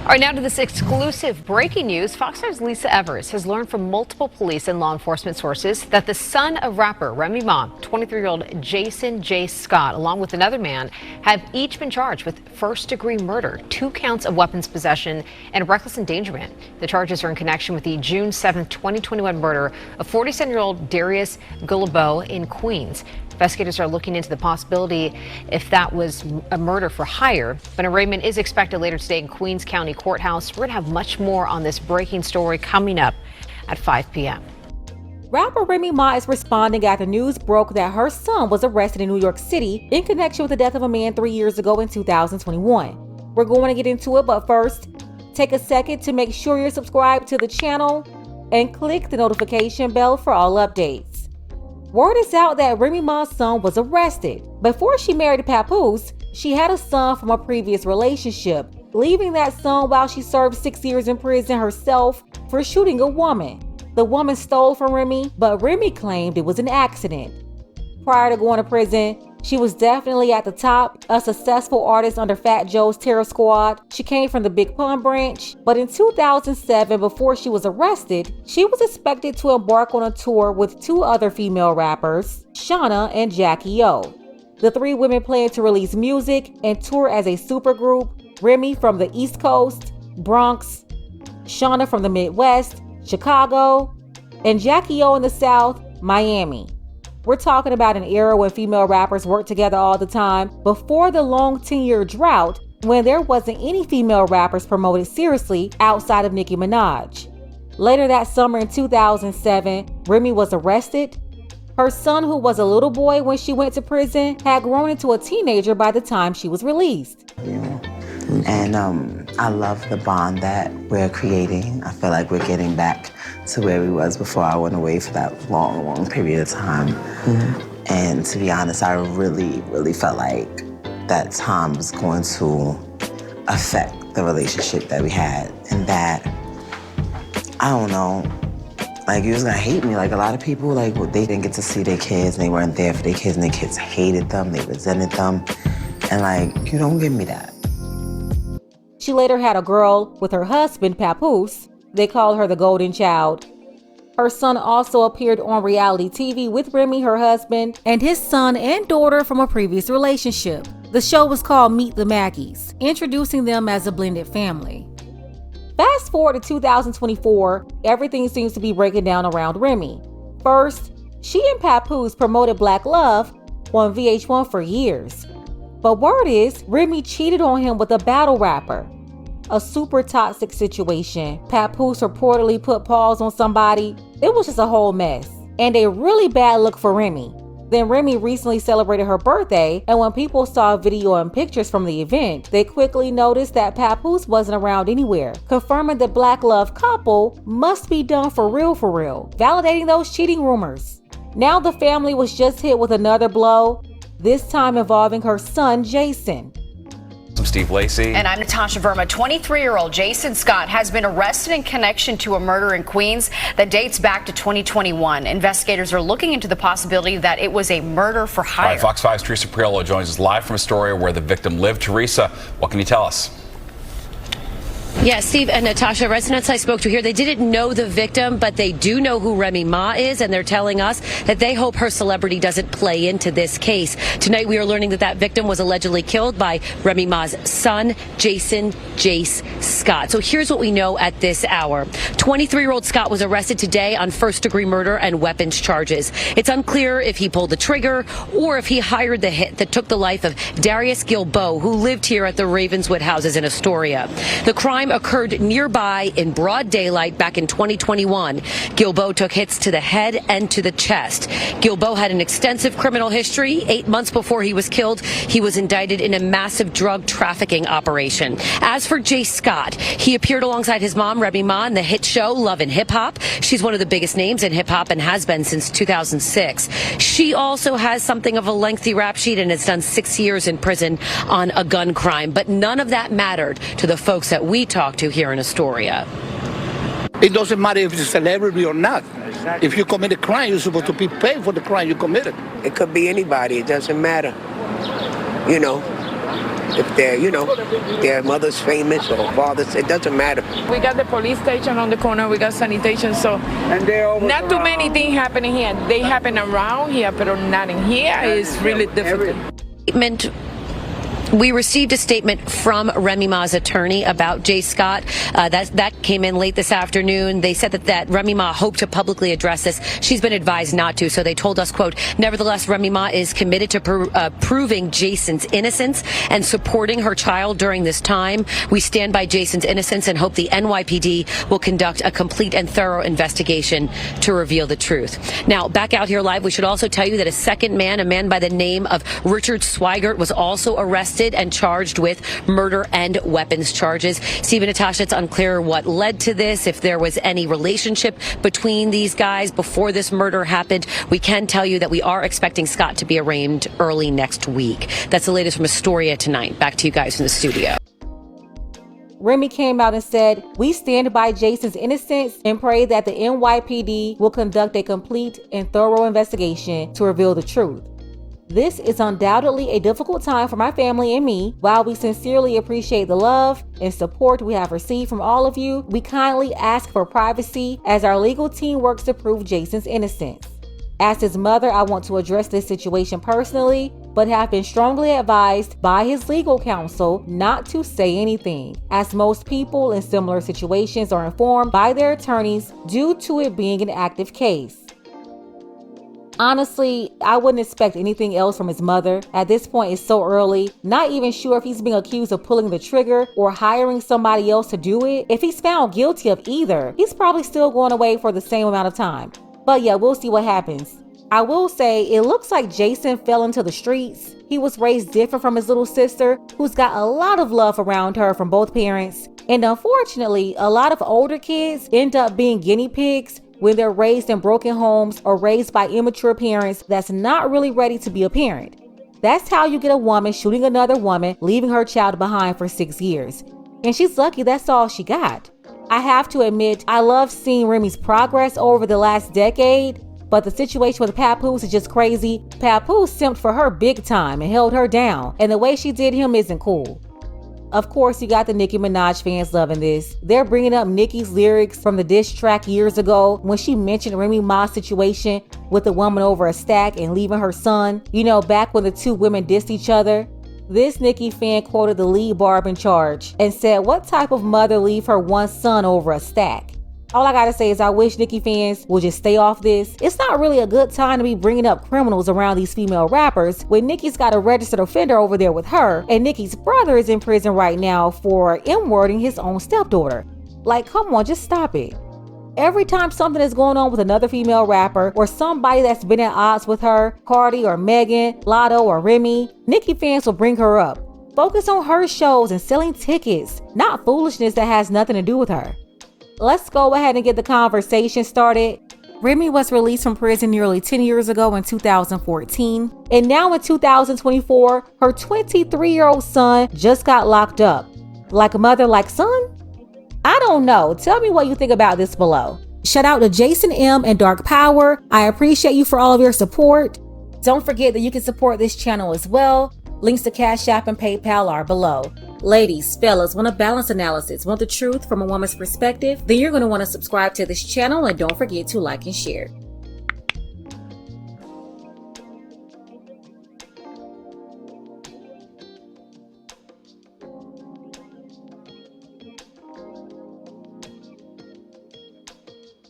All right, now to this exclusive breaking news. Fox 5's Lisa Evers has learned from multiple police and law enforcement sources that the son of rapper Remy Ma, 23-year-old Jason J. Scott, along with another man, have each been charged with first-degree murder, 2 counts of weapons possession, and reckless endangerment. The charges are in connection with the June 7, 2021 murder of 47-year-old Darius Gullibo in Queens. Investigators are looking into the possibility if that was a murder for hire. But an arraignment is expected later today in Queens County Courthouse. We're going to have much more on this breaking story coming up at 5 p.m. Rapper Remy Ma is responding after news broke that her son was arrested in New York City in connection with the death of a man 3 years ago in 2021. We're going to get into it, but first, take a second to make sure you're subscribed to the channel and click the notification bell for all updates. Word is out that Remy Ma's son was arrested. Before she married Papoose, she had a son from a previous relationship, leaving that son while she served 6 years in prison herself for shooting a woman. The woman stole from Remy, but Remy claimed it was an accident. Prior to going to prison, she was definitely at the top, a successful artist under Fat Joe's Terror Squad. She came from the Big Pun branch, but in 2007, before she was arrested, she was expected to embark on a tour with 2 other female rappers, Shawnna and Jackie O. The 3 women plan to release music and tour as a supergroup, Remy from the East Coast, Bronx, Shawnna from the Midwest, Chicago, and Jackie O in the South, Miami. We're talking about an era when female rappers worked together all the time before the long 10-year drought when there wasn't any female rappers promoted seriously outside of Nicki Minaj. Later that summer in 2007, Remy was arrested. Her son, who was a little boy when she went to prison, had grown into a teenager by the time she was released. And I love the bond that we're creating. I feel like we're getting back to where we was before I went away for that long period of time. And to be honest, I really felt like that time was going to affect the relationship that we had. And that, I don't know, like, you was gonna hate me. Like, a lot of people, like, they didn't get to see their kids, and they weren't there for their kids, and their kids hated them, they resented them. And like, you don't give me that. She later had a girl with her husband, Papoose. They called her the Golden Child. Her son also appeared on reality TV with Remy, her husband, and his son and daughter from a previous relationship. The show was called Meet the Mackies, introducing them as a blended family. Fast forward to 2024, everything seems to be breaking down around Remy. First, she and Papoose promoted Black Love on VH1 for years. But word is, Remy cheated on him with a battle rapper. A super toxic situation. Papoose reportedly put paws on somebody. It was just a whole mess. And a really bad look for Remy. Then Remy recently celebrated her birthday, and when people saw video and pictures from the event, they quickly noticed that Papoose wasn't around anywhere, confirming the Black Love couple must be done for real, validating those cheating rumors. Now the family was just hit with another blow, this time involving her son, Jason. I'm Steve Lacey. And I'm Natasha Verma. 23-year-old Jason Scott has been arrested in connection to a murder in Queens that dates back to 2021. Investigators are looking into the possibility that it was a murder for hire. All right, Fox 5's Teresa Priolo joins us live from Astoria where the victim lived. Teresa, what can you tell us? Yeah, Steve and Natasha, residents I spoke to here, they didn't know the victim, but they do know who Remy Ma is, and they're telling us that they hope her celebrity doesn't play into this case. Tonight, we are learning that that victim was allegedly killed by Remy Ma's son, Jason Jace Scott. So here's what we know at this hour. 23-year-old Scott was arrested today on first-degree murder and weapons charges. It's unclear if he pulled the trigger or if he hired the hit that took the life of Darius Gullibo, who lived here at the Ravenswood houses in Astoria. The crime occurred nearby in broad daylight back in 2021. Gullibo took hits to the head and to the chest. Gullibo had an extensive criminal history. 8 months before he was killed, he was indicted in a massive drug trafficking operation. As for Jace Scott, he appeared alongside his mom, Remy Ma, in the hit show Love and Hip Hop. She's one of the biggest names in hip hop and has been since 2006. She also has something of a lengthy rap sheet and has done 6 years in prison on a gun crime. But none of that mattered to the folks that we talked to here in Astoria. It doesn't matter if it's a celebrity or not. Exactly. If you commit a crime, you're supposed to be paid for the crime you committed. It could be anybody. It doesn't matter. You know, if their mother's famous or father's, it doesn't matter. We got the police station on the corner, we got sanitation, so not too many things happening here. They happen around here, but not in here. It's really difficult. We received a statement from Remy Ma's attorney about Jay Scott. That came in late this afternoon. They said that Remy Ma hoped to publicly address this. She's been advised not to, so they told us, quote, nevertheless, Remy Ma is committed to proving Jason's innocence and supporting her child during this time. We stand by Jason's innocence and hope the NYPD will conduct a complete and thorough investigation to reveal the truth. Now, back out here live, we should also tell you that a second man, a man by the name of Richard Swigert, was also arrested and charged with murder and weapons charges. Steve and Natasha, it's unclear what led to this, if there was any relationship between these guys before this murder happened. We can tell you that we are expecting Scott to be arraigned early next week. That's the latest from Astoria tonight. Back to you guys in the studio. Remy came out and said, "We stand by Jason's innocence and pray that the NYPD will conduct a complete and thorough investigation to reveal the truth. This is undoubtedly a difficult time for my family and me. While we sincerely appreciate the love and support we have received from all of you, we kindly ask for privacy as our legal team works to prove Jason's innocence. As his mother, I want to address this situation personally, but have been strongly advised by his legal counsel not to say anything, as most people in similar situations are informed by their attorneys due to it being an active case." Honestly, I wouldn't expect anything else from his mother. At this point, it's so early. Not even sure if he's being accused of pulling the trigger or hiring somebody else to do it. If he's found guilty of either, he's probably still going away for the same amount of time. But yeah, we'll see what happens. I will say, it looks like Jason fell into the streets. He was raised different from his little sister, who's got a lot of love around her from both parents. And unfortunately, a lot of older kids end up being guinea pigs when they're raised in broken homes or raised by immature parents that's not really ready to be a parent. That's how you get a woman shooting another woman, leaving her child behind for 6 years. And she's lucky that's all she got. I have to admit, I love seeing Remy's progress over the last decade, but the situation with Papoose is just crazy. Papoose simped for her big time and held her down, and the way she did him isn't cool. Of course, you got the Nicki Minaj fans loving this. They're bringing up Nicki's lyrics from the diss track years ago when she mentioned Remy Ma's situation with the woman over a stack and leaving her son. You know, back when the two women dissed each other. This Nicki fan quoted the lead barb in charge and said, "What type of mother leave her one son over a stack?" All I gotta say is I wish Nicki fans will just stay off this. It's not really a good time to be bringing up criminals around these female rappers when Nicki's got a registered offender over there with her, and Nicki's brother is in prison right now for M-wording his own stepdaughter. Like, come on, just stop it. Every time something is going on with another female rapper or somebody that's been at odds with her, Cardi or Megan, Lotto or Remy, Nicki fans will bring her up. Focus on her shows and selling tickets, not foolishness that has nothing to do with her. Let's go ahead and get the conversation started. Remy was released from prison nearly 10 years ago in 2014. And now in 2024, her 23-year-old son just got locked up. Like a mother, like son? I don't know. Tell me what you think about this below. Shout out to Jason M and Dark Power. I appreciate you for all of your support. Don't forget that you can support this channel as well. Links to Cash App and PayPal are below. Ladies, fellas, want a balanced analysis, want the truth from a woman's perspective? Then you're going to want to subscribe to this channel and don't forget to like and share.